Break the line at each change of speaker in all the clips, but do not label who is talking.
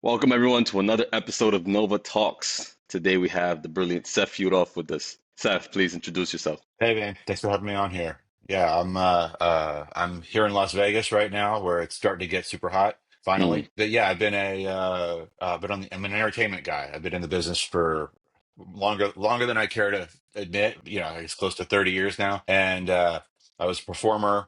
Welcome everyone to another episode of Nova Talks. Today we have the brilliant Seth Yudof with us. Seth, please introduce yourself.
Hey man, thanks for having me on here. Yeah, I'm here in Las Vegas right now where it's starting to get super hot
Mm,
finally. But yeah, I'm an entertainment guy. I've been in the business for longer than I care to admit. It's close to 30 years now. And I was a performer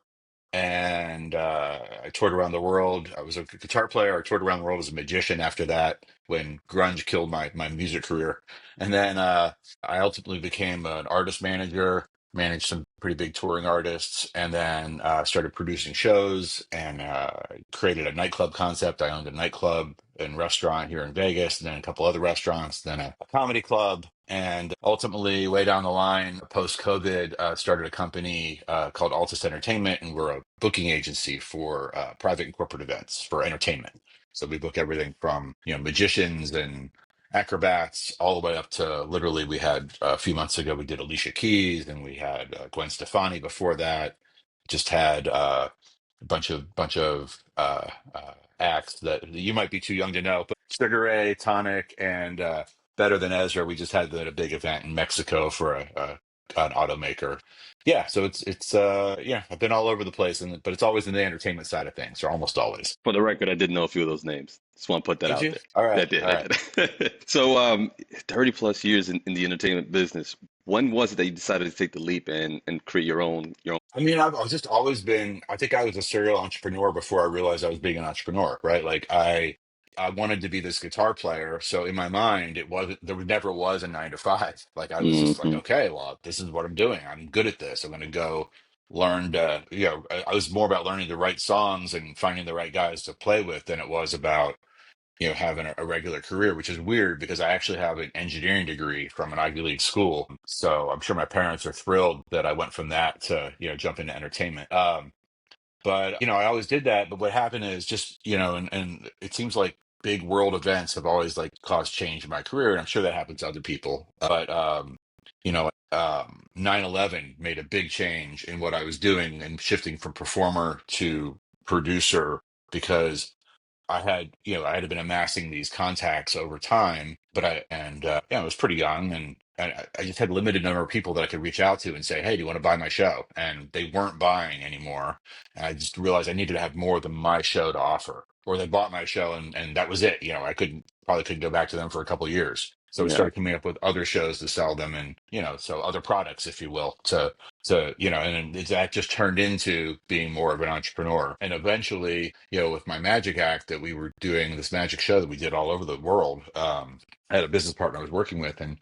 and I toured around the world. I was a guitar player. I toured around the world as a magician after that when grunge killed my music career. And then I ultimately became an artist manager, managed some pretty big touring artists, and then started producing shows and created a nightclub concept. I owned a nightclub and restaurant here in Vegas, and then a couple other restaurants, then a comedy club. And ultimately, way down the line, post COVID, started a company called Altus Entertainment, and we're a booking agency for private and corporate events for entertainment. So we book everything from magicians and acrobats all the way up to literally we had a few months ago we did Alicia Keys and we had Gwen Stefani before that. Just had acts that you might be too young to know, but Sugar Ray, Tonic, and Better Than Ezra. We just had a big event in Mexico for an automaker. Yeah, so it's I've been all over the place, but it's always in the entertainment side of things, or almost always.
for the record, I did know a few of those names. Just want to put that
Did
out
you?
there.
All
I
right,
did,
all
I
right.
did. So, 30 plus years in the entertainment business. When was it that you decided to take the leap and create your own?
I mean, I've just always been, I think I was a serial entrepreneur before I realized I was being an entrepreneur, right? Like I wanted to be this guitar player. So in my mind, never was a 9 to 5. Like I was just like,
Hmm.
okay, well, this is what I'm doing. I'm good at this. I'm going to go learn I was more about learning the right songs and finding the right guys to play with than it was about having a regular career, which is weird because I actually have an engineering degree from an Ivy League school. So I'm sure my parents are thrilled that I went from that to, jump into entertainment. But I always did that. But what happened is just, and it seems like big world events have always like caused change in my career. And I'm sure that happens to other people. But 9/11 made a big change in what I was doing and shifting from performer to producer because I had been amassing these contacts over time, but I was pretty young and I just had a limited number of people that I could reach out to and say, hey, do you want to buy my show? And they weren't buying anymore. And I just realized I needed to have more than my show to offer. Or they bought my show and that was it. I probably couldn't go back to them for a couple of years. So we
Yeah.
started coming up with other shows to sell them and, so other products, if you will, and that just turned into being more of an entrepreneur. And eventually, with my magic act that we were doing this magic show that we did all over the world, I had a business partner I was working with, and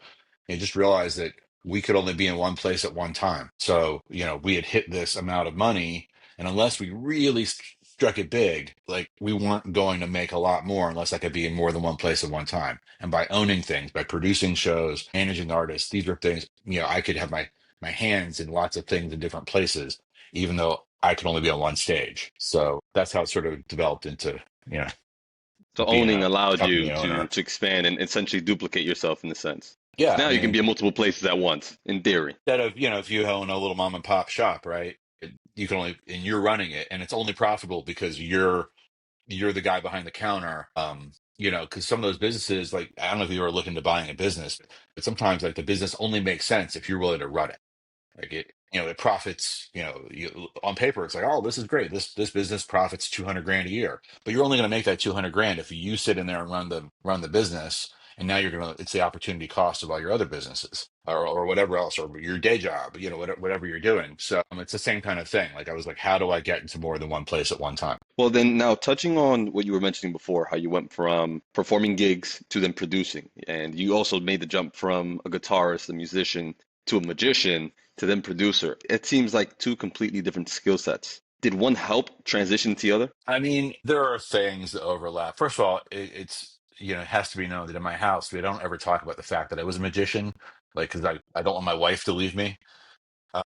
just realized that we could only be in one place at one time. So, we had hit this amount of money, and unless we really struck it big, like we weren't going to make a lot more unless I could be in more than one place at one time. And by owning things, by producing shows, managing artists, these are things, I could have my hands in lots of things in different places, even though I could only be on one stage. So that's how it sort of developed into, you know,
So
being
owning
a
allowed you
company
to
owner.
to expand and essentially duplicate yourself in a sense.
Yeah,
So
I
now you can
mean,
be in multiple places at once, in theory.
instead of, if you own a little mom and pop shop, right? You can only, and you're running it, and it's only profitable because you're the guy behind the counter. Because some of those businesses, like I don't know if you were looking to buying a business, but sometimes like the business only makes sense if you're willing to run it. Like it profits, on paper, it's like, oh, this is great. This business profits 200 grand a year, but you're only going to make that 200 grand if you sit in there and run the business. And now it's the opportunity cost of all your other businesses or whatever else, or your day job, whatever you're doing. So it's the same kind of thing. Like I was like, how do I get into more than one place at one time?
Well, then now touching on what you were mentioning before, how you went from performing gigs to then producing, and you also made the jump from a guitarist, a musician, to a magician, to then producer. It seems like two completely different skill sets. Did one help transition to the other?
I mean, there are things that overlap. First of all, it has to be known that in my house, we don't ever talk about the fact that I was a magician, like, because I don't want my wife to leave me.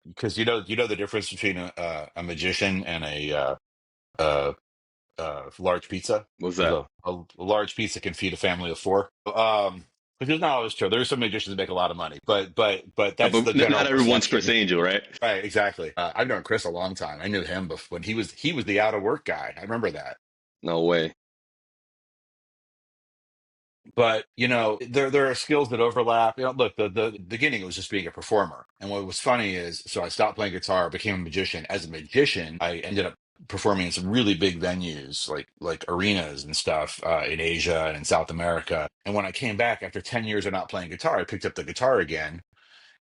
Because you know the difference between a magician and a, large pizza.
Was
Because
that?
a large pizza can feed a family of four. Which is not always true. There's some magicians that make a lot of money, but that's
But
the
not
general
everyone's Chris
perception.
Angel, right?
Right, exactly. I've known Chris a long time. I knew him before when he was the out of work guy. I remember that.
No way.
But there are skills that overlap. Look, the beginning it was just being a performer, and what was funny is, so I stopped playing guitar, became a magician. As a magician, I ended up performing in some really big venues, like arenas and stuff in Asia and in South America. And when I came back after 10 years of not playing guitar, I picked up the guitar again,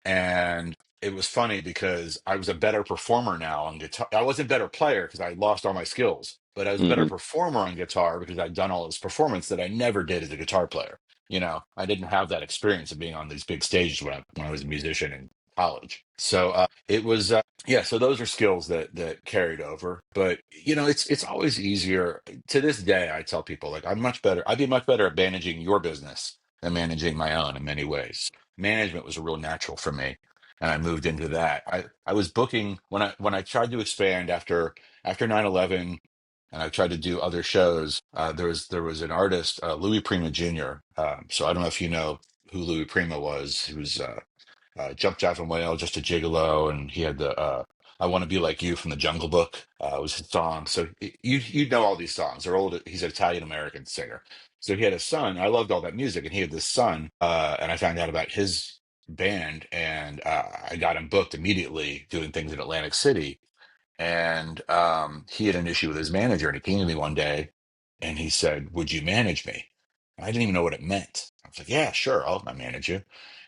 and it was funny because I was a better performer now on guitar. I wasn't a better player because I lost all my skills, but I was a better
Hmm.
performer on guitar because I'd done all this performance that I never did as a guitar player. I didn't have that experience of being on these big stages when I was a musician in college. So it was yeah. So those are skills that carried over. But it's always easier. To this day, I tell people, like, I'm much better. I'd be much better at managing your business than managing my own in many ways. Management was a real natural for me, and I moved into that. I was booking when I tried to expand after 9/11, and I tried to do other shows. There was an artist, Louis Prima Jr. So I don't know if you know who Louis Prima was. He was Jump Jive and Whale, Just a Gigolo, and he had the I Want to Be Like You from the Jungle Book was his song. So you know all these songs. They're old. He's an Italian American singer. So he had a son. I loved all that music, and he had this son. And I found out about his band, and I got him booked immediately doing things in Atlantic City. And he had an issue with his manager, and he came to me one day and he said, "Would you manage me?" And I didn't even know what it meant. I was like, "Yeah, sure, I'll manage you."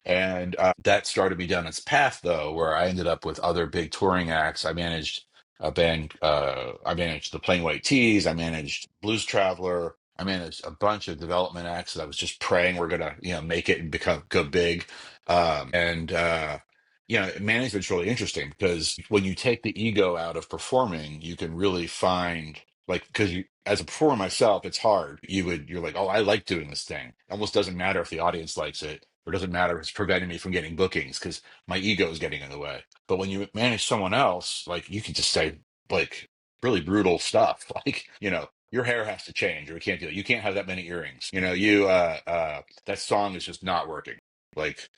And that started me down its path, though, where I ended up with other big touring acts. I managed a band, I managed the Plain White Tees, I managed Blues Traveler, I managed a bunch of development acts that I was just praying were gonna, make it and go big. And management's really interesting because when you take the ego out of performing, you can really find, like, because you, as a performer myself, it's hard. You're like, oh, I like doing this thing. It almost doesn't matter if the audience likes it, or doesn't matter if it's preventing me from getting bookings because my ego is getting in the way. But when you manage someone else, like, you can just say, like, really brutal stuff, like, your hair has to change, or we can't do it. You can't have that many earrings. That song is just not working. Like,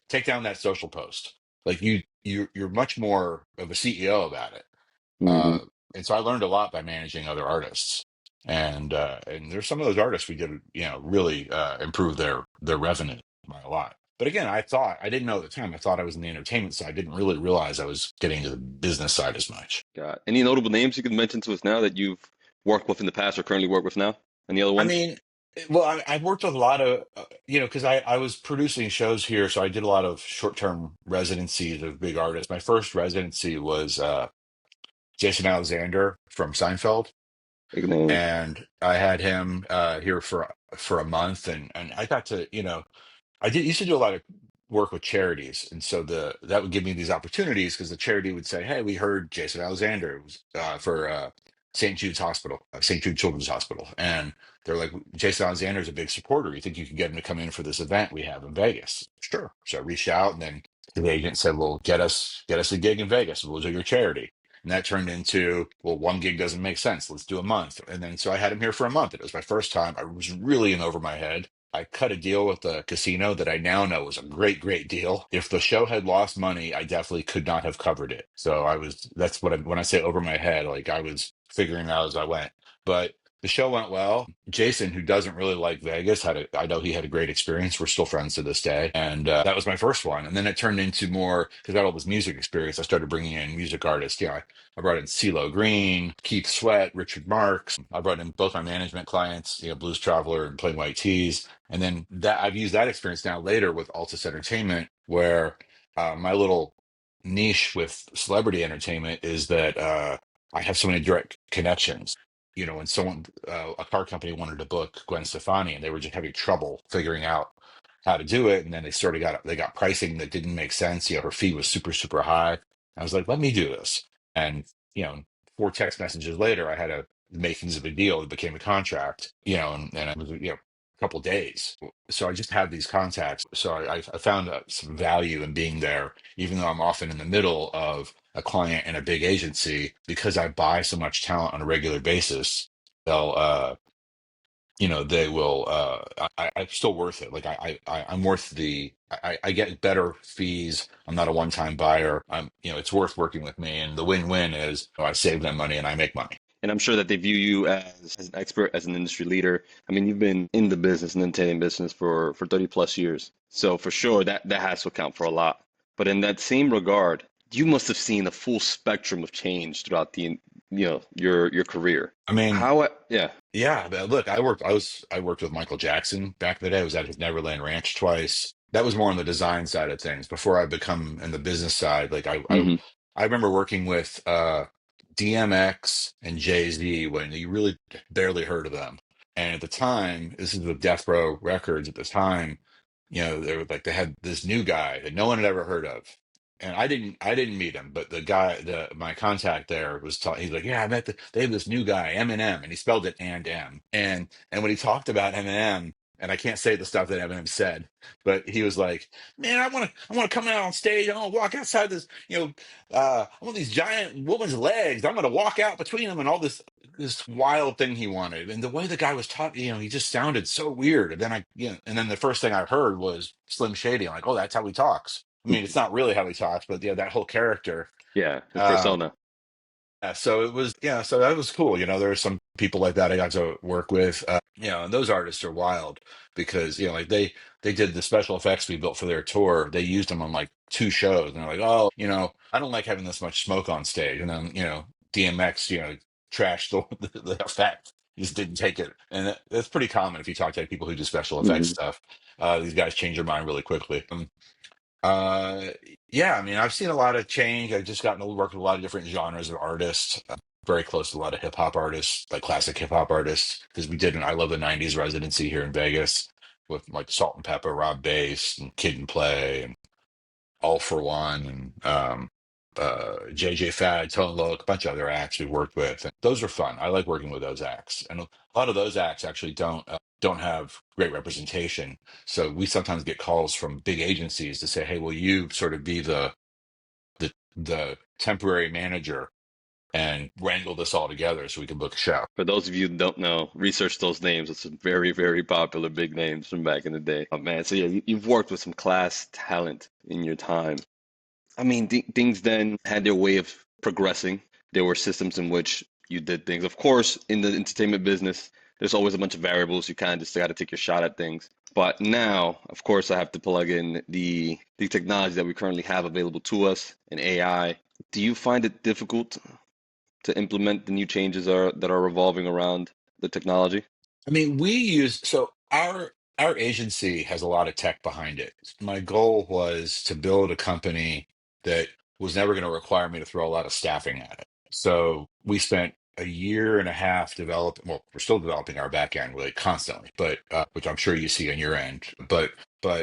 take down that social post. Like, you're much more of a CEO about it.
Hmm.
uh and so I learned a lot by managing other artists, and there's some of those artists we did, really improve their revenue by a lot. But again, I didn't know at the time. I thought I was in the entertainment side. I didn't really realize I was getting into the business side as much.
Got any notable names you can mention to us now that you've worked with in the past or currently work with now? Any other
I
ones?
mean, well, I've worked with a lot of, because I was producing shows here, so I did a lot of short-term residencies of big artists. My first residency was Jason Alexander from Seinfeld,
Big name.
and I had him here for a month, and I got to, I did used to do a lot of work with charities, and so the that would give me these opportunities because the charity would say, "Hey, we heard Jason Alexander was for St. Jude's Hospital, St. Jude Children's Hospital," and they're like, "Jason Alexander is a big supporter. You think you can get him to come in for this event we have in Vegas?" Sure. So I reached out, and then the agent said, "Well, get us a gig in Vegas. We'll do your charity." And that turned into, well, one gig doesn't make sense. Let's do a month. And then so I had him here for a month. It was my first time. I was really in over my head. I cut a deal with the casino that I now know was a great, great deal. If the show had lost money, I definitely could not have covered it. So that's when I say over my head, like, I was figuring out as I went. But the show went well. Jason, who doesn't really like Vegas, I know he had a great experience. We're still friends to this day. And that was my first one. And then it turned into more, because I had all this music experience. I started bringing in music artists. I brought in CeeLo Green, Keith Sweat, Richard Marks. I brought in both my management clients, Blues Traveler and Plain White Tees. And then that I've used that experience now later with Altus Entertainment, where my little niche with celebrity entertainment is that I have so many direct connections. When someone, a car company wanted to book Gwen Stefani, and they were just having trouble figuring out how to do it, and then they got pricing that didn't make sense. Her fee was super, super high. I was like, let me do this. And, you know, four text messages later, I had the makings of a deal. It became a contract, and it was, a couple days. So I just had these contacts. So I found some value in being there, even though I'm often in the middle of a client and a big agency, because I buy so much talent on a regular basis. They'll, they will, I'm still worth it. Like, I'm worth I get better fees. I'm not a one-time buyer. It's worth working with me. And the win-win is, I save them money and I make money.
And I'm sure that they view you as an expert, as an industry leader. I mean, you've been in the business and entertainment business for 30 plus years. So for sure that has to account for a lot. But in that same regard, you must have seen a full spectrum of change throughout your career.
I mean,
How yeah.
yeah, but look, I worked with Michael Jackson back in the day. I was at his Neverland Ranch twice. That was more on the design side of things. Before I become in the business side, like
Hmm.
I remember working with DMX and Jay-Z when you really barely heard of them. And at the time, this is with Death Row Records at the time, they were like they had this new guy that no one had ever heard of. And I didn't meet him, but my contact there was talking. He's like, yeah, they have this new guy, Eminem, and he spelled it and M. And when he talked about Eminem, and I can't say the stuff that Eminem said, but he was like, man, I want to come out on stage. I want to walk outside this, I want these giant woman's legs. I'm going to walk out between them and all this wild thing he wanted. And the way the guy was talking, he just sounded so weird. And then and then the first thing I heard was Slim Shady. I'm like, oh, that's how he talks. I mean, it's not really how he talks, but yeah, that whole character.
Yeah, his
Um,
persona.
yeah, so so that was cool. There are some people like that I got to work with. And those artists are wild because like they did the special effects we built for their tour. They used them on like two shows, and they're like, oh, I don't like having this much smoke on stage. And then DMX, trashed the effect. He just didn't take it, and that's pretty common if you talk to people who do special effects
Hmm.
stuff. These guys change their mind really quickly. Uh, yeah, I mean, I've seen a lot of change. I've just gotten to work with a lot of different genres of artists. Very close to a lot of hip hop artists, like classic hip hop artists, because we did an I Love the '90s residency here in Vegas with like Salt and Pepper, Rob Bass, and Kid and Play, and All for One, and JJ Fad, Tone Loc, a bunch of other acts we worked with. And those are fun. I like working with those acts, and a lot of those acts actually don't have great representation. So we sometimes get calls from big agencies to say, "Hey, will you sort of be the temporary manager and wrangle this all together so we can book a show?"
For those of you who don't know, research those names. It's some very, very popular big names from back in the day. Oh man, so yeah, you've worked with some class talent in your time. I mean, things then had their way of progressing. There were systems in which you did things. Of course, in the entertainment business, there's always a bunch of variables. You kind of just got to take your shot at things. But now, of course, I have to plug in the technology that we currently have available to us in AI. Do you find it difficult to implement the new changes that are revolving around the technology?
I mean, we use so our agency has a lot of tech behind it. My goal was to build a company that was never going to require me to throw a lot of staffing at it. So we spent a year and a half developing. Well, we're still developing our back end really constantly, but which I'm sure you see on your end. But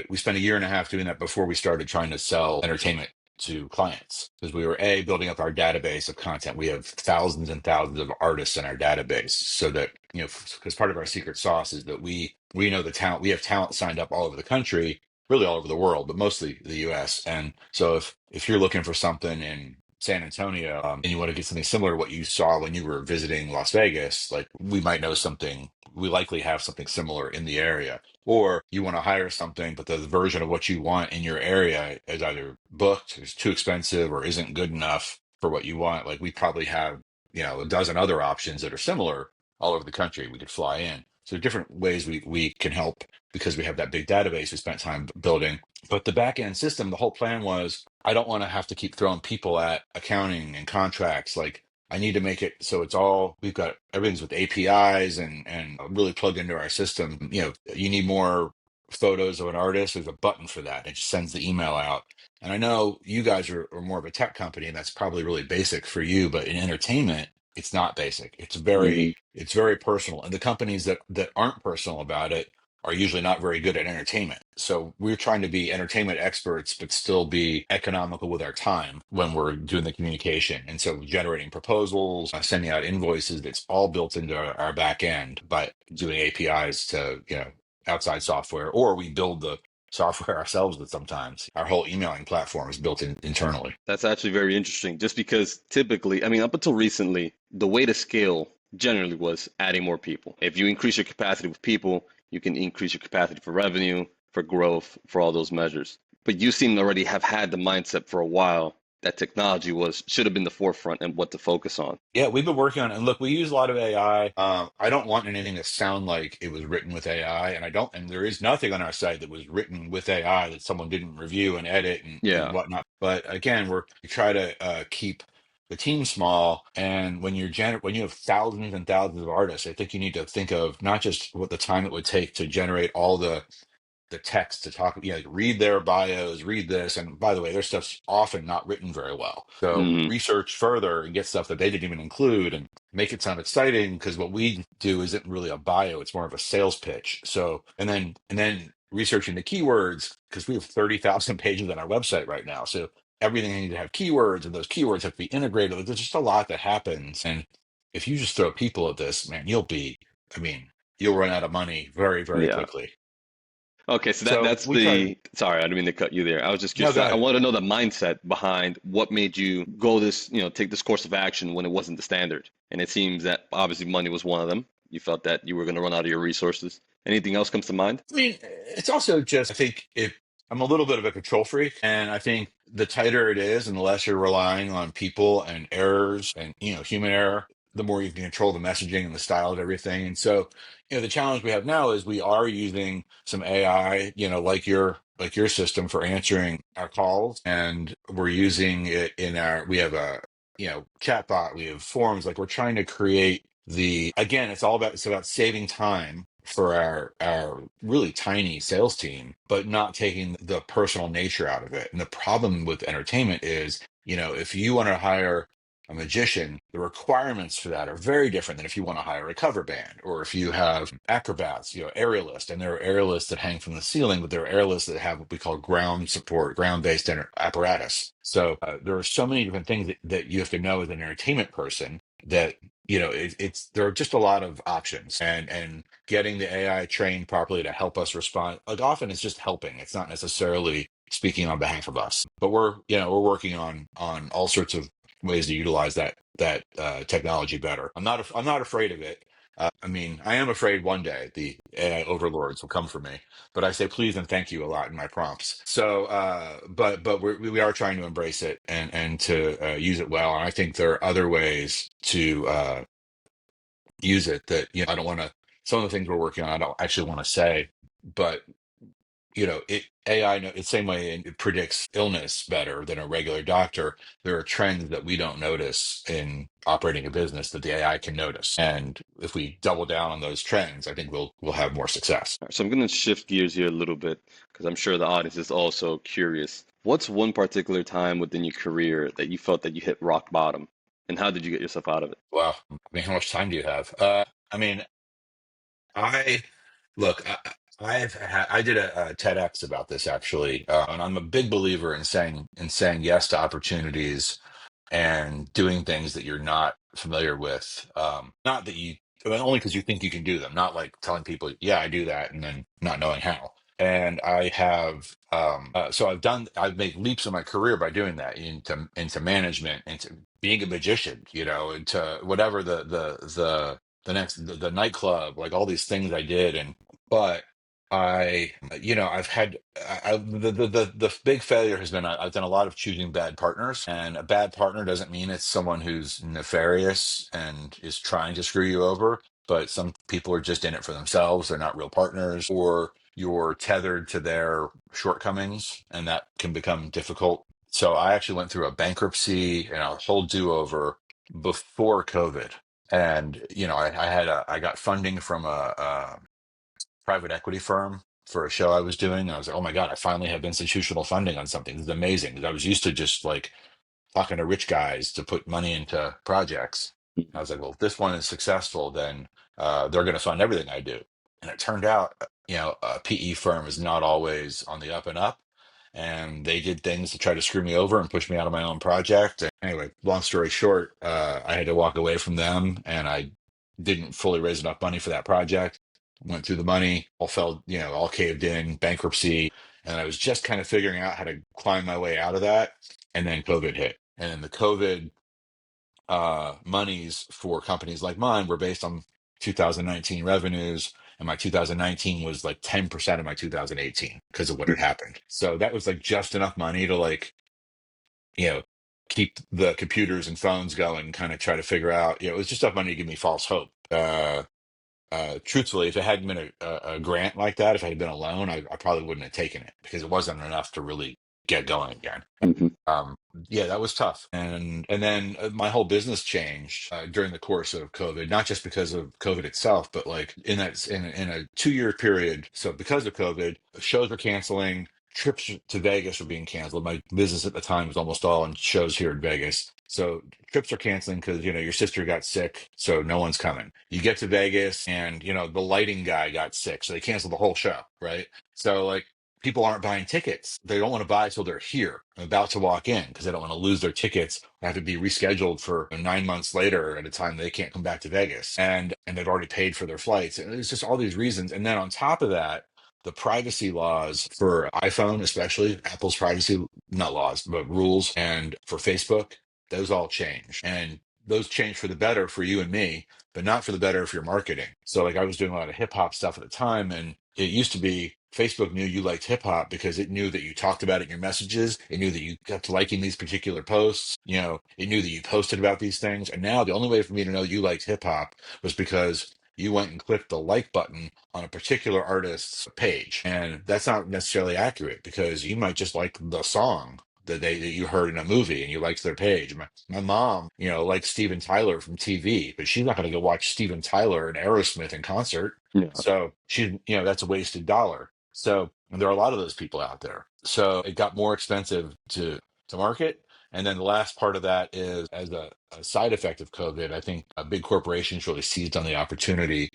we spent a year and a half doing that before we started trying to sell entertainment to clients because we were building up our database of content. We have thousands and thousands of artists in our database, so that because part of our secret sauce is that we know the talent. We have talent signed up all over the country, really all over the world, but mostly the U.S. And so if you're looking for something in San Antonio, and you want to get something similar to what you saw when you were visiting Las Vegas, like we might know something. We likely have something similar in the area, or you want to hire something, but the version of what you want in your area is either booked, is too expensive, or isn't good enough for what you want. Like we probably have, a dozen other options that are similar all over the country. We could fly in. So different ways we can help because we have that big database we spent time building. But the back end system, the whole plan was I don't want to have to keep throwing people at accounting and contracts. Like I need to make it so it's all we've got everything's with APIs and really plugged into our system. You need more photos of an artist. There's a button for that. It just sends the email out. And I know you guys are more of a tech company, and that's probably really basic for you. But in entertainment, it's not basic.
Hmm.
It's very personal. And the companies that aren't personal about it are usually not very good at entertainment. So we're trying to be entertainment experts, but still be economical with our time when we're doing the communication. And so generating proposals, sending out invoices, that's all built into our back end by doing APIs to, outside software, or we build the software ourselves that sometimes our whole emailing platform is built in internally.
That's actually very interesting, just because typically, I mean, up until recently, the way to scale generally was adding more people. If you increase your capacity with people, you can increase your capacity for revenue, for growth, for all those measures. But you seem to already have had the mindset for a while that technology was should have been the forefront and what to focus on.
Yeah, we've been working on it. And look, we use a lot of AI. I don't want anything to sound like it was written with AI, and I don't. And there is nothing on our site that was written with AI that someone didn't review and edit and
Yeah,
whatnot. But again, we try to keep the team small. And when you have thousands and thousands of artists, I think you need to think of not just what the time it would take to generate all the text to talk, like read their bios, read this. And by the way, their stuff's often not written very well. So
hmm
research further and get stuff that they didn't even include and make it sound exciting, because what we do isn't really a bio, it's more of a sales pitch. So, and then researching the keywords, because we have 30,000 pages on our website right now. So everything need to have keywords, and those keywords have to be integrated. Like, there's just a lot that happens. And if you just throw people at this, man, I mean, you'll run out of money very, very
yeah.
quickly.
Okay, so that
So
that's
we try to,
the sorry, I didn't mean to cut you there. I was just
no,
curious.
go
I
ahead.
want to know the mindset behind what made you go this, take this course of action when it wasn't the standard. And it seems that obviously money was one of them. You felt that you were going to run out of your resources. Anything else comes to mind?
I mean, it's also just, I think if I'm a little bit of a control freak, and I think the tighter it is and the less you're relying on people and errors and, human error, the more you can control the messaging and the style of everything. And so, the challenge we have now is we are using some AI, like your system for answering our calls, and we're using it we have a, chatbot, we have forums, like we're trying to create again, it's about saving time for our really tiny sales team, but not taking the personal nature out of it. And the problem with entertainment is, if you want to hire a magician, the requirements for that are very different than if you want to hire a cover band, or if you have acrobats, aerialists. And there are aerialists that hang from the ceiling, but there are aerialists that have what we call ground support, ground-based apparatus. So there are so many different things that you have to know as an entertainment person, that it's there are just a lot of options, and getting the AI trained properly to help us respond. Like, often it's just helping. It's not necessarily speaking on behalf of us. But we're working on all sorts of ways to utilize that technology better. I'm not afraid of it. I mean, I am afraid one day the AI overlords will come for me, but I say please and thank you a lot in my prompts. So, but we are trying to embrace it and to use it well. And I think there are other ways to use it that, I don't want to. Some of the things we're working on, I don't actually want to say, but AI, it's the same way it predicts illness better than a regular doctor. There are trends that we don't notice in operating a business that the AI can notice. And if we double down on those trends, I think we'll have more success.
All right, so I'm going to shift gears here a little bit because I'm sure the audience is also curious. What's one particular time within your career that you felt that you hit rock bottom, and how did you get yourself out of it?
Wow. I mean, how much time do you have? I mean, I look, I did a TEDx about this, actually, and I'm a big believer in saying yes to opportunities and doing things that you're not familiar with. Not that you, I mean, only because you think you can do them, not like telling people, yeah, I do that, and then not knowing how. And I have, so I've made leaps in my career by doing that, into management, into being a magician, into whatever the next, the nightclub, like all these things I did. But I've had, the big failure has been, I've done a lot of choosing bad partners, and a bad partner doesn't mean it's someone who's nefarious and is trying to screw you over, but some people are just in it for themselves. They're not real partners, or you're tethered to their shortcomings, and that can become difficult. So I actually went through a bankruptcy and a whole do-over before COVID. And, I got funding from a private equity firm for a show I was doing. I was like, oh my God, I finally have institutional funding on something. This is amazing. 'Cause I was used to just like talking to rich guys to put money into projects. I was like, well, if this one is successful, then they're going to fund everything I do. And it turned out, a PE firm is not always on the up and up. And they did things to try to screw me over and push me out of my own project. And anyway, long story short, I had to walk away from them, and I didn't fully raise enough money for that project. Went through the money, all caved in, bankruptcy. And I was just kind of figuring out how to climb my way out of that. And then COVID hit. And then the COVID monies for companies like mine were based on 2019 revenues. And my 2019 was like 10% of my 2018 because of what had happened. So that was like just enough money to, like, keep the computers and phones going, kind of try to figure out, it was just enough money to give me false hope. Truthfully, if it hadn't been a grant like that, if I had been alone, I probably wouldn't have taken it because it wasn't enough to really get going again.
Hmm.
Yeah, that was tough. And then my whole business changed during the course of COVID, not just because of COVID itself, but like in a 2 year period. So because of COVID, shows were canceling, trips to Vegas were being canceled. My business at the time was almost all on shows here in Vegas. So trips are canceling because, your sister got sick, so no one's coming. You get to Vegas and, the lighting guy got sick, so they canceled the whole show, right? So like people aren't buying tickets. They don't want to buy till they're here, about to walk in, because they don't want to lose their tickets or have to be rescheduled for 9 months later at a time they can't come back to Vegas. And they've already paid for their flights. And it's just all these reasons. And then on top of that, the privacy laws for iPhone, especially Apple's privacy, not laws, but rules, and for Facebook, those all change. And those change for the better for you and me, but not for the better for your marketing. So like I was doing a lot of hip hop stuff at the time, and it used to be Facebook knew you liked hip hop because it knew that you talked about it in your messages. It knew that you kept liking these particular posts. It knew that you posted about these things. And now the only way for me to know you liked hip hop was because you went and clicked the like button on a particular artist's page. And that's not necessarily accurate because you might just like the song that you heard in a movie and you liked their page. My mom, likes Steven Tyler from TV, but she's not going to go watch Steven Tyler and Aerosmith in concert.
Yeah.
So that's a wasted dollar. So and there are a lot of those people out there. So it got more expensive to market. And then the last part of that is, as a side effect of COVID, I think big corporations really seized on the opportunity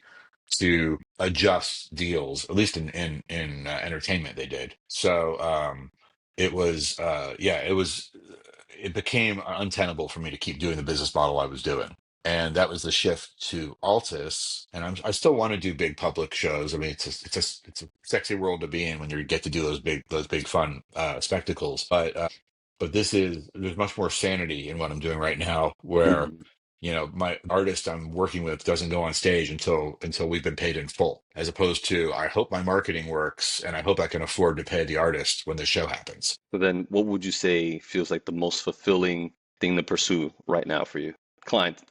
to adjust deals, at least in entertainment, they did. So it was it became untenable for me to keep doing the business model I was doing. And that was the shift to Altus. And I still want to do big public shows. I mean, it's a sexy world to be in when you get to do those big fun spectacles. But there's much more sanity in what I'm doing right now, where
Hmm.
my artist I'm working with doesn't go on stage until we've been paid in full, as opposed to, I hope my marketing works and I hope I can afford to pay the artist when the show happens.
So then, what would you say feels like the most fulfilling thing to pursue right now for you? Client.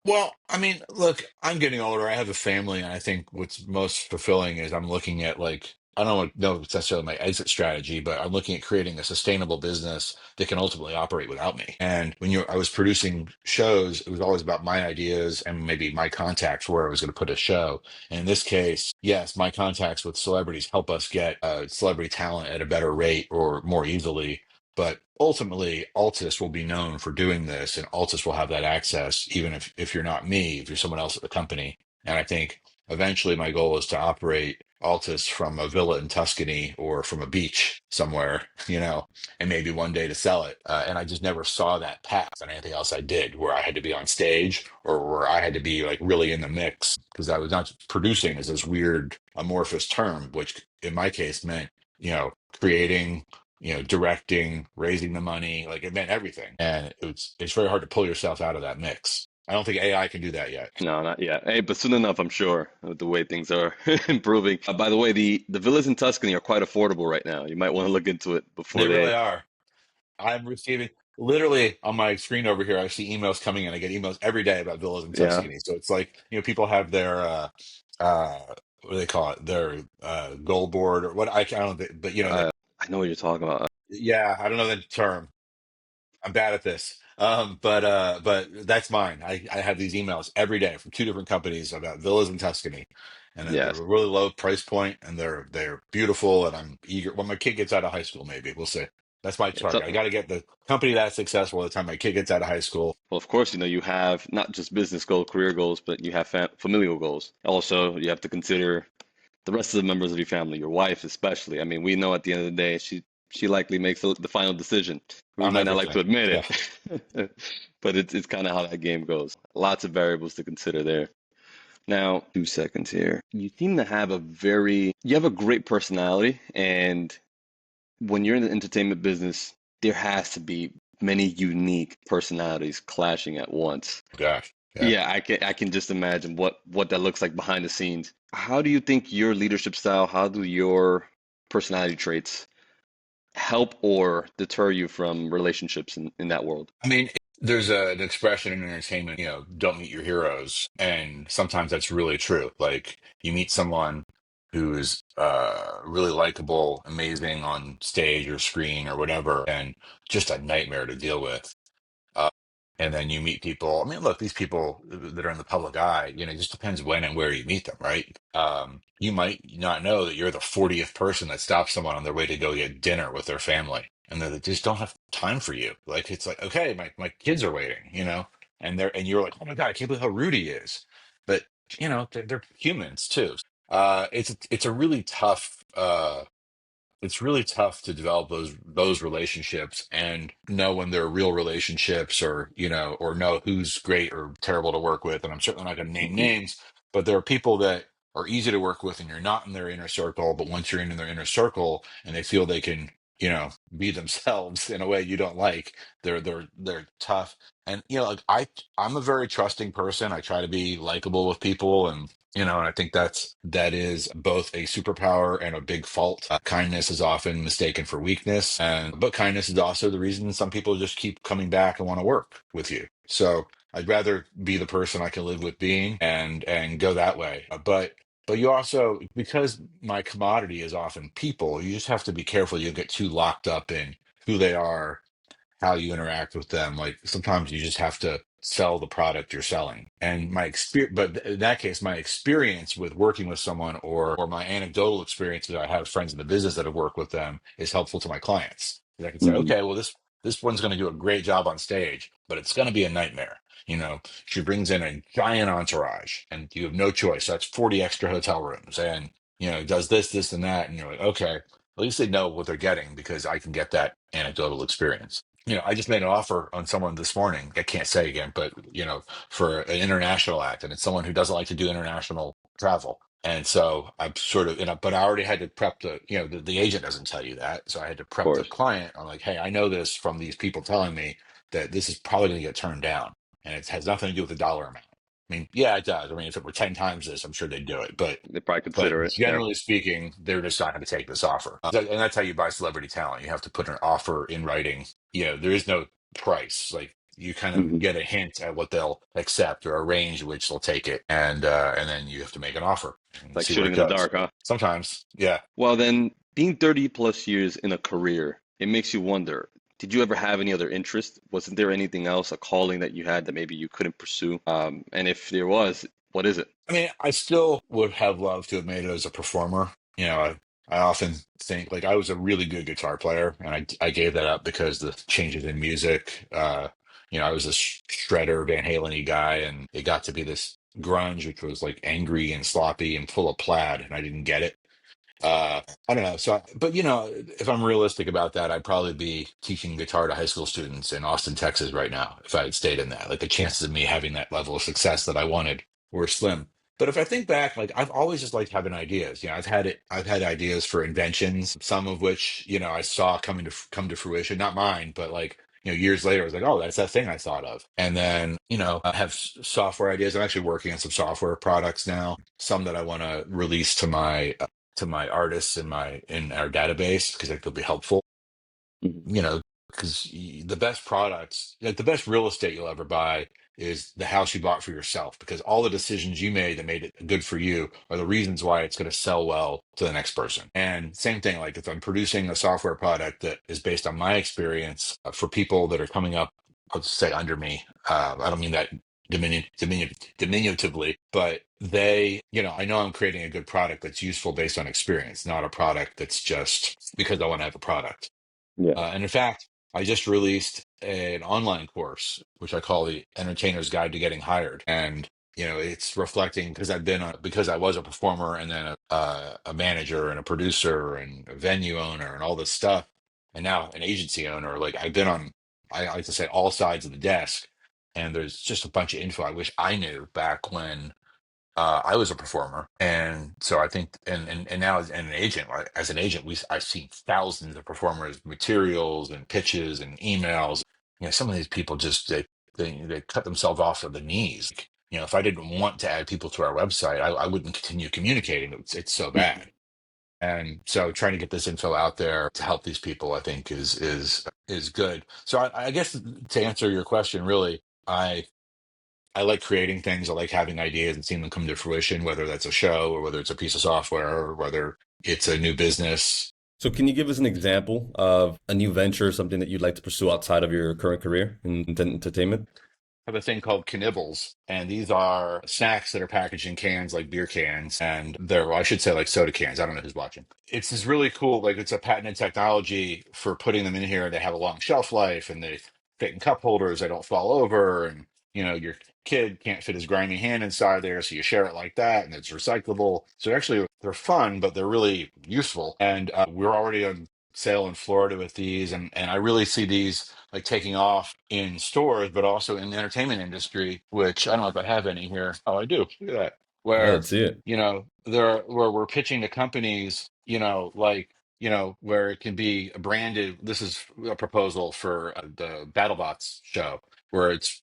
Well, I mean, look, I'm getting older. I have a family, and I think what's most fulfilling is I'm looking at, like, I don't know if it's necessarily my exit strategy, but I'm looking at creating a sustainable business that can ultimately operate without me. And I was producing shows, it was always about my ideas and maybe my contacts where I was going to put a show. And in this case, yes, my contacts with celebrities help us get celebrity talent at a better rate or more easily. But ultimately, Altus will be known for doing this, and Altus will have that access, even if you're not me, if you're someone else at the company. And I think eventually my goal is to operate Altus from a villa in Tuscany or from a beach somewhere, and maybe one day to sell it. And I just never saw that path on anything else I did, where I had to be on stage or where I had to be like really in the mix, because I was not just producing as this weird amorphous term, which in my case meant, creating, directing, raising the money, like it meant everything. And it's very hard to pull yourself out of that mix. I don't think AI can do that yet.
No, not yet. Hey, but soon enough, I'm sure, with the way things are improving. By the way, the villas in Tuscany are quite affordable right now. You might want to look into it
They
before
really
they.
are. I'm receiving literally on my screen over here, I see emails coming in. I get emails every day about villas in
Yeah.
Tuscany. So it's like, people have their uh what do they call it? Their goal board or what, I don't know, but
I know what you're talking about.
yeah, I don't know the term. I'm bad at this. But that's mine. I have these emails every day from two different companies about villas in Tuscany, and they're
Yes.
a really low price point, and they're beautiful, and I'm eager. When my kid gets out of high school, maybe we'll see. That's my
So,
target. I got to get the company that's successful by the time my kid gets out of high school.
well, of course, you have not just business goals, career goals, but you have familial goals. Also, you have to consider the rest of the members of your family, your wife especially. I mean, we know at the end of the day, she likely makes the final decision. We
On
might not like to
everything.
admit
Yeah.
it, but it's kind of how that game goes. Lots of variables to consider there. Now, 2 seconds here. You seem to have you have a great personality, and when you're in the entertainment business, there has to be many unique personalities clashing at once.
Gosh. Yeah.
Yeah, I can just imagine what that looks like behind the scenes. How do you think your leadership style, how do your personality traits help or deter you from relationships in that world?
I mean, there's an expression in entertainment, don't meet your heroes. And sometimes that's really true. Like you meet someone who is really likable, amazing on stage or screen or whatever, and just a nightmare to deal with. Uh, and then you meet people. I mean, look, these people that are in the public eye, it just depends when and where you meet them, right? You might not know that you're the 40th person that stops someone on their way to go get dinner with their family, and they just don't have time for you. Like it's like, okay, my kids are waiting, and you're like, oh my God, I can't believe how rude he is. But they're humans too. It's a really tough. It's really tough to develop those relationships and know when they're real relationships, or know who's great or terrible to work with. And I'm certainly not going to name
Hmm.
names, but there are people that are easy to work with and you're not in their inner circle. But once you're in their inner circle and they feel they can, be themselves in a way you don't like, they're tough. And like I'm a very trusting person. I try to be likable with people, and I think that is both a superpower and a big fault. Kindness is often mistaken for weakness, but kindness is also the reason some people just keep coming back and want to work with you. So I'd rather be the person I can live with being and go that way. But you also, because my commodity is often people, you just have to be careful you get too locked up in who they are, how you interact with them. Like sometimes you just have to sell the product you're selling. And but in that case, my experience with working with someone, or my anecdotal experience that I have friends in the business that have worked with them, is helpful to my clients. And I can say,
Hmm.
okay, well, this one's going to do a great job on stage, but it's going to be a nightmare. She brings in a giant entourage, and you have no choice. That's 40 extra hotel rooms, and does this, and that, and you're like, okay, at least they know what they're getting because I can get that anecdotal experience. I just made an offer on someone this morning. I can't say again, but for an international act, and it's someone who doesn't like to do international travel. And so I'm sort of, but I already had to prep the agent doesn't tell you that. So I had to
Of
prep the
course.
client. I'm like, hey, I know this from these people telling me that this is probably going to get turned down, and it has nothing to do with the dollar amount. I mean, yeah, it does. I mean, if it were 10 times this, I'm sure they'd do it. But
They probably
but
consider it. Yeah.
generally speaking, they're just not going to take this offer. And that's how you buy celebrity talent. You have to put an offer in writing. There is no price. Like you kind of
Hmm.
get a hint at what they'll accept or a range which they'll take it, and then you have to make an offer
It's
and
like
see where
shooting
it
in the
goes.
dark, huh?
Sometimes, yeah.
Well, then, being 30 plus years in a career, it makes you wonder, did you ever have any other interest? Wasn't there anything else, a calling that you had that maybe you couldn't pursue? And if there was, what is it?
I mean, I still would have loved to have made it as a performer. I often think like I was a really good guitar player, and I gave that up because the changes in music. I was a shredder, Van Halen-y guy, and it got to be this grunge, which was like angry and sloppy and full of plaid, and I didn't get it. I don't know. So, but if I'm realistic about that, I'd probably be teaching guitar to high school students in Austin, Texas right now if I had stayed in that. Like the chances of me having that level of success that I wanted were slim. But if I think back, like I've always just liked having ideas. I've had ideas for inventions, some of which, I saw come to fruition, not mine, but like, years later, I was like, oh, that's that thing I thought of. And then, I have software ideas. I'm actually working on some software products now, some that I want to release to my artists in our database because I think they'll be helpful.
Mhm.
you know, because the best products, like the best real estate you'll ever buy is the house you bought for yourself, because all the decisions you made that made it good for you are the reasons why it's going to sell well to the next person. And same thing, like if I'm producing a software product that is based on my experience for people that are coming up, I'll just say under me. I don't mean that diminutively, but I know I'm creating a good product that's useful based on experience, not a product that's just because I want to have a product.
Yeah.
And in fact, I just released an online course, which I call the Entertainer's Guide to Getting Hired. And, it's reflecting because because I was a performer and then a manager and a producer and a venue owner and all this stuff. And now an agency owner. Like I've been on, I like to say, all sides of the desk. And there's just a bunch of info I wish I knew back when I was a performer, and so I think, and now as an agent, like, as an agent, I've seen thousands of performers, materials and pitches and emails. Some of these people just they cut themselves off at the knees. If I didn't want to add people to our website, I wouldn't continue communicating. It's so bad. And so trying to get this info out there to help these people, I think is good. So I guess to answer your question, really, I like creating things. I like having ideas and seeing them come to fruition, whether that's a show or whether it's a piece of software or whether it's a new business.
So can you give us an example of a new venture, something that you'd like to pursue outside of your current career in entertainment?
Have a thing called Knibbles, and these are snacks that are packaged in cans like beer cans, and they're, well, I should say like soda cans. I don't know who's watching. It's this really cool, like it's a patented technology for putting them in here. They have a long shelf life, and they fit in cup holders. They don't fall over, and your kid can't fit his grimy hand inside there, so you share it like that, and it's recyclable. So actually, they're fun, but they're really useful. And we're already on sale in Florida with these, and I really see these like taking off in stores, but also in the entertainment industry, which I don't know if I have any here. Oh, I do. Look at that.
Yeah,
Where,
let's see it.
where we're pitching to companies, like, where it can be branded. This is a proposal for the BattleBots show, where it's,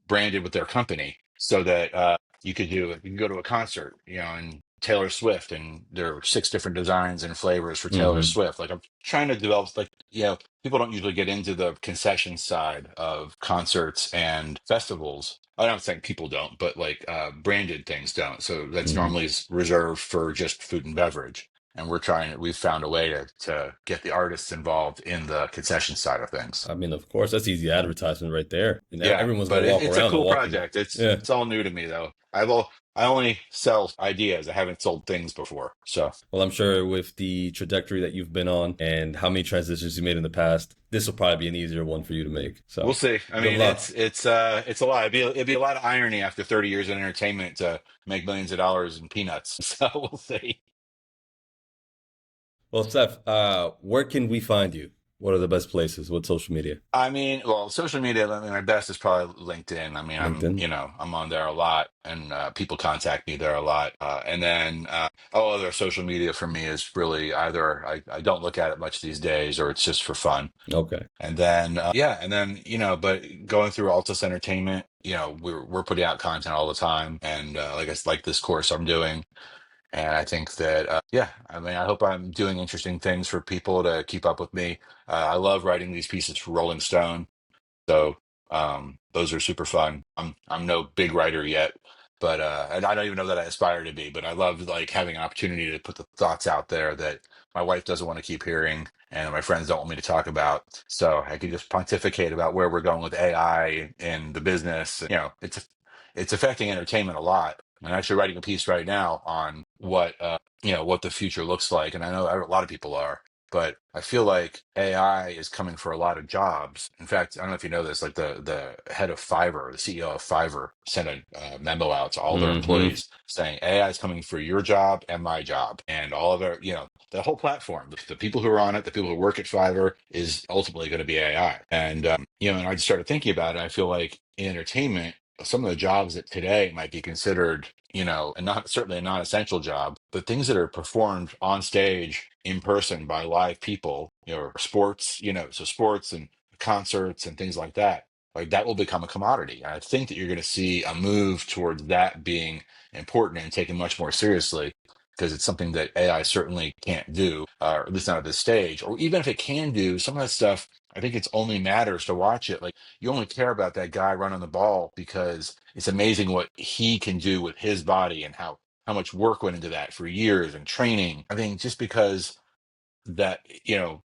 branded with their company so that you can go to a concert, and Taylor Swift, and there are six different designs and flavors for Taylor
Hmm.
Swift. Like I'm trying to develop, like, people don't usually get into the concession side of concerts and festivals. I'm not saying people don't, but like branded things don't. So that's
Hmm.
normally reserved for just food and beverage. And we've found a way to get the artists involved in the concession side of things.
I mean, of course, that's easy advertisement right there. And
Yeah,
everyone's
but
gonna walk
it's a
around and
cool
walking.
project. It's
Yeah.
it's all new to me though. I only sell ideas. I haven't sold things before. So
Well, I'm sure with the trajectory that you've been on and how many transitions you made in the past, this will probably be an easier one for you to make.
we'll
So,
see. I
good
mean,
luck.
it's a lot. It'd be a lot of irony after 30 years in entertainment to make millions of dollars in peanuts. So we'll see.
Well, Seth, where can we find you? What are the best places? What social media?
I mean, well, social media, I mean, my best is probably LinkedIn. I mean,
LinkedIn?
I'm on there a lot, and people contact me there a lot. And then all other social media for me is really either I don't look at it much these days, or it's just for fun.
Okay.
And then but going through Altus Entertainment, we're putting out content all the time, and like this course I'm doing. And I think that, I mean, I hope I'm doing interesting things for people to keep up with me. I love writing these pieces for Rolling Stone. So those are super fun. I'm no big writer yet, but and I don't even know that I aspire to be, but I love like having an opportunity to put the thoughts out there that my wife doesn't want to keep hearing and my friends don't want me to talk about. So I can just pontificate about where we're going with AI and the business. It's affecting entertainment a lot. I'm actually writing a piece right now on what the future looks like, and I know a lot of people are. But I feel like AI is coming for a lot of jobs. In fact, I don't know if you know this, like the head of Fiverr, the CEO of Fiverr, sent a memo out to all their
Hmm.
employees saying AI is coming for your job and my job, and all of our, the whole platform, the people who are on it, the people who work at Fiverr is ultimately going to be AI. And and I just started thinking about it. I feel like in entertainment, some of the jobs that today might be considered, and not certainly a non-essential job, but things that are performed on stage in person by live people, sports, so sports and concerts and things like that, like that will become a commodity. And I think that you're going to see a move towards that being important and taken much more seriously because it's something that AI certainly can't do, or at least not at this stage. Or even if it can do some of that stuff, I think it's only matters to watch it. Like you only care about that guy running the ball because it's amazing what he can do with his body and how much work went into that for years and training. I think just because that,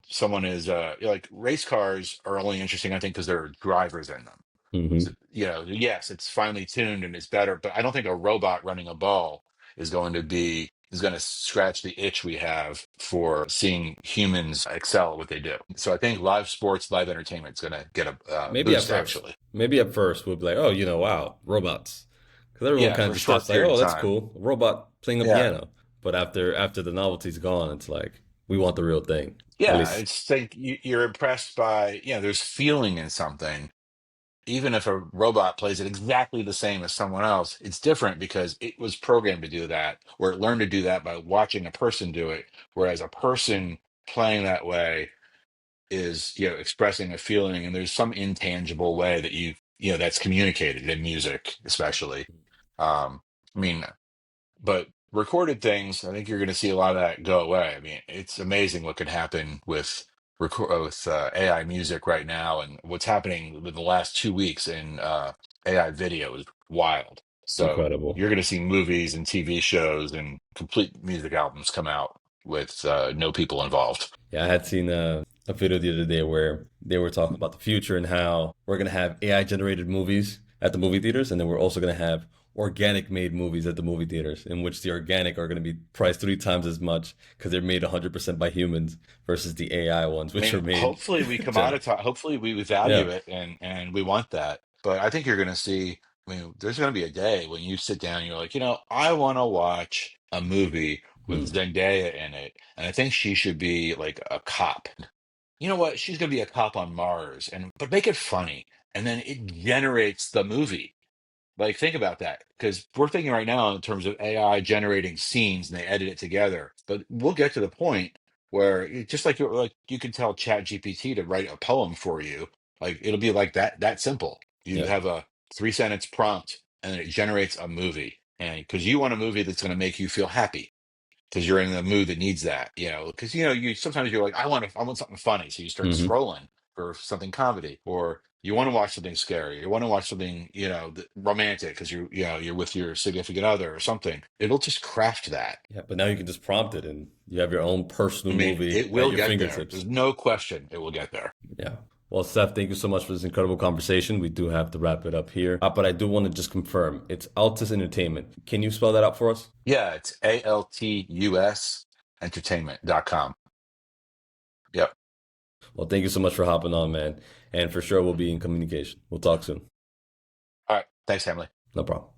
someone is like race cars are only interesting, I think, because there are drivers in them. So,
Hmm.
yes, it's finely tuned and it's better, but I don't think a robot running a ball is going to scratch the itch we have for seeing humans excel at what they do. So I think live sports, live entertainment is going to get a
Maybe at
boost,
first.
actually.
Maybe at first we'll be like, oh, wow, robots. Because everyone
Yeah,
kind
for
of
a
just
short
starts like,
period
oh,
of
that's
time.
cool. A robot playing a
Yeah.
piano. But after the novelty's gone, it's like, we want the real thing. At
Yeah,
least.
it's like you're impressed by, there's feeling in something. Even if a robot plays it exactly the same as someone else, it's different because it was programmed to do that, or it learned to do that by watching a person do it. Whereas a person playing that way is, expressing a feeling, and there's some intangible way that that's communicated in music, especially. I mean, but recorded things, I think you're going to see a lot of that go away. I mean, it's amazing what can happen with AI music right now, and what's happening with the last 2 weeks in AI video is wild. So
Incredible.
you're going to see movies and TV shows and complete music albums come out with no people involved.
Yeah, I had seen a video the other day where they were talking about the future and how we're going to have AI generated movies at the movie theaters, and then we're also going to have organic made movies at the movie theaters, in which the organic are going to be priced 3 times as much because they're made 100% by humans versus the AI ones,
I
which
mean,
are made
hopefully we
to,
commoditize, hopefully we value
yeah.
it and we want that. But I think you're going to see, I mean, there's going to be a day when you sit down and you're like, I want to watch a movie
Hmm.
with Zendaya in it, and I think she should be like a cop. You know what? She's going to be a cop on Mars, and but make it funny, and then it generates the movie. Like, think about that, because we're thinking right now in terms of AI generating scenes and they edit it together. But we'll get to the point where just like you can tell Chat GPT to write a poem for you. Like it'll be like that simple. You
Yeah.
have a 3 sentence prompt and it generates a movie. And because you want a movie that's going to make you feel happy because you're in the mood that needs that, because you sometimes you're like, I want something funny, so you start
Hmm.
scrolling for something comedy, or you want to watch something scary, you want to watch something romantic because you're with your significant other or something. It'll just craft that.
Yeah, but now you can just prompt it and you have your own
I
personal
mean,
movie
it
at
will
your
get there.
fingertips.
There's no question it will get there.
Yeah. Well, Seth, thank you so much for this incredible conversation. We do have to wrap it up here. But I do want to just confirm it's Altus Entertainment. Can you spell that out for us?
Yeah, it's ALTUS entertainment.com. Yep.
Well, thank you so much for hopping on, man. And for sure, we'll be in communication. We'll talk soon.
All right. Thanks, Emily.
No problem.